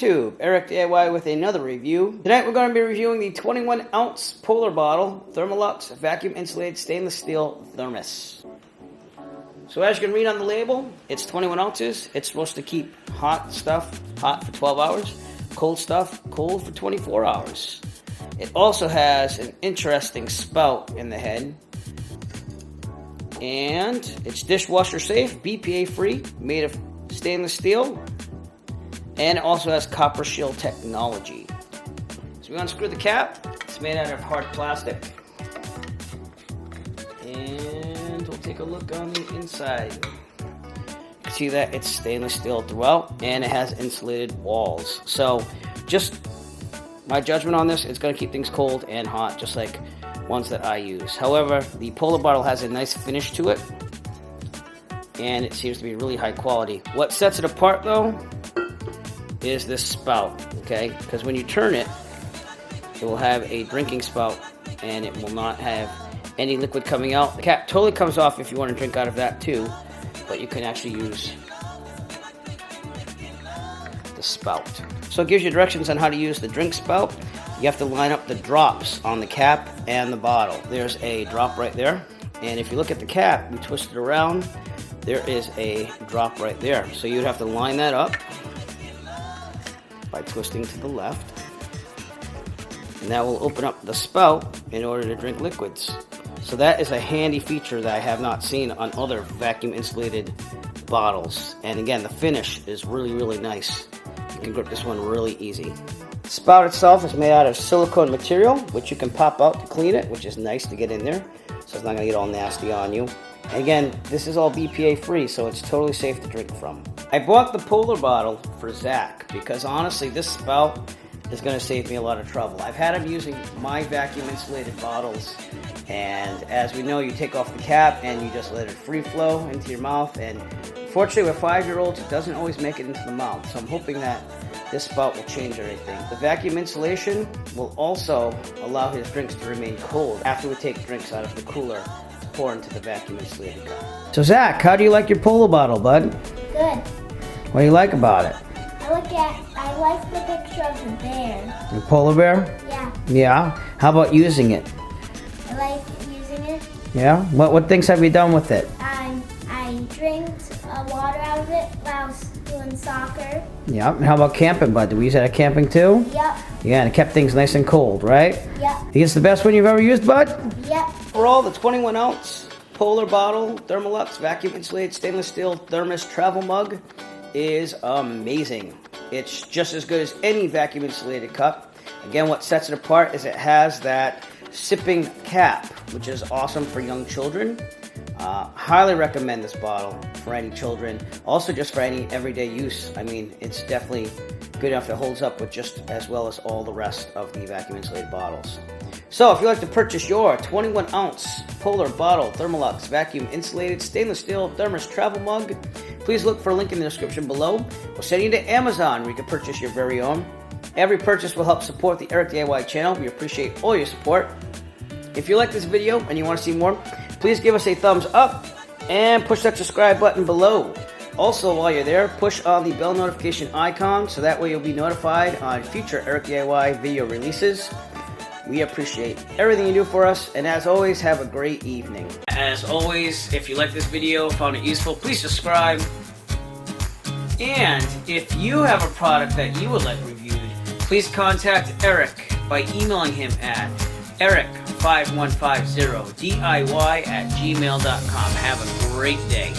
YouTube, Eric DIY with another review. Tonight we're going to be reviewing the 21-ounce polar bottle Thermaluxe vacuum insulated stainless steel thermos. So as you can read on the label, it's 21 ounces. It's supposed to keep hot stuff hot for 12 hours, cold stuff cold for 24 hours. It also has an interesting spout in the head. And it's dishwasher safe, BPA free, made of stainless steel. And it also has copper shield technology. So we unscrew the cap. It's made out of hard plastic. And we'll take a look on the inside. You can see that it's stainless steel throughout, and it has insulated walls. So just my judgment on this, it's going to keep things cold and hot, just like ones that I use. However, the polar bottle has a nice finish to it, and it seems to be really high quality. What sets it apart though is this spout, okay? Because when you turn it, it will have a drinking spout and it will not have any liquid coming out. The cap totally comes off if you want to drink out of that too, but you can actually use the spout. So it gives you directions on how to use the drink spout. You have to line up the drops on the cap and the bottle. There's a drop right there, and if you look at the cap, you twist it around, there is a drop right there. So you'd have to line that up by twisting to the left, and that will open up the spout in order to drink liquids. So that is a handy feature that I have not seen on other vacuum insulated bottles. And again, the finish is really nice. You can grip this one really easy. The spout itself is made out of silicone material, which you can pop out to clean it, which is nice to get in there, so it's not going to get all nasty on you. And again, this is all BPA free, so it's totally safe to drink from. I bought the polar bottle for Zach because honestly, this spout is going to save me a lot of trouble. I've had him using my vacuum insulated bottles, and as we know, you take off the cap and you just let it free flow into your mouth, and unfortunately with 5-year-olds, it doesn't always make it into the mouth, so I'm hoping that this spout will change everything. The vacuum insulation will also allow his drinks to remain cold after we take drinks out of the cooler to pour into the vacuum insulated cup. So Zach, how do you like your polar bottle, bud? Good. What do you like about it? I like the picture of the bear. The polar bear? Yeah. Yeah? How about using it? I like using it. Yeah? What things have you done with it? I drank water out of it while I was doing soccer. Yeah. And how about camping, bud? Did we use it at camping too? Yep. Yeah, and it kept things nice and cold, right? Yep. Think it's the best one you've ever used, bud? Yep. Overall, the 21-ounce polar bottle Thermaluxe vacuum insulated stainless steel thermos travel mug is amazing. It's just as good as any vacuum insulated cup. Again, what sets it apart is it has that sipping cap, which is awesome for young children. Highly recommend this bottle for any children. Also just for any everyday use. I mean, it's definitely good enough that holds up with just as well as all the rest of the vacuum insulated bottles. So if you'd like to purchase your 21-ounce polar bottle Thermaluxe vacuum insulated stainless steel thermos travel mug, please look for a link in the description below. We'll send you to Amazon where you can purchase your very own. Every purchase will help support the Eric DIY channel. We appreciate all your support. If you like this video and you want to see more, please give us a thumbs up and push that subscribe button below. Also, while you're there, push on the bell notification icon so that way you'll be notified on future Eric DIY video releases. We appreciate everything you do for us, and as always, have a great evening. As always, if you like this video, found it useful, please subscribe. And if you have a product that you would like reviewed, please contact Eric by emailing him at eric5150diy@gmail.com. Have a great day.